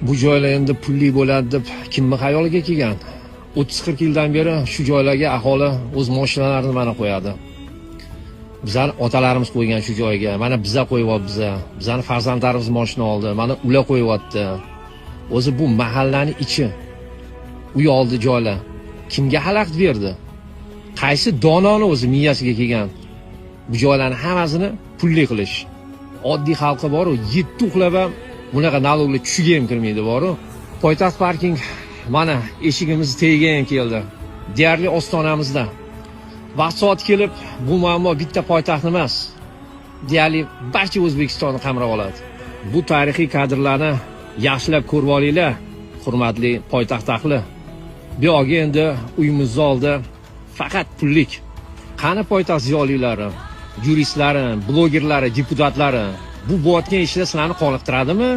Bu joylar endi pulli bo'ladi deb kimni xayoliga kelgan? 30-40 yildan beri shu joylarga aholi o'z mashinalarini mana qo'yadi. Bizlar otalarimiz qo'ygan shu joyga, mana biza qo'yyapmiz. Bizning farzandlarimiz mashina oldi, mana ular qo'yyapti. O'zi bu mahallaning ichi. Uy oldi joylar. Kimga xalaqit berdi? Qaysi dononi o'zi miyasiga kelgan? Bu joylarni hammasini pulli qilish. Oddiy xalqi bor-ku, yetti uxlab ham bunaqa naloglar tushiga ham kirmaydi bor-ku. Poytaxt parking mana eshigimiz tegigan keldi. Deyarli ostonamizda. Vaqt soat kelib, bu muammo bitta poytaxt emas. Deyarli barcha O'zbekistonni qamrab oladi. Bu tarixiy kadrlarni yaxshilab ko'rib olinglar, hurmatli poytaxt ahli. Bu yoqqa endi uyimizni oldi faqat pullik. Qani poytaxt ziyolilari, yuristlari, blogerlari, deputatlari bu bo'layotgan ishlar sizlarni qoniqtiradimi?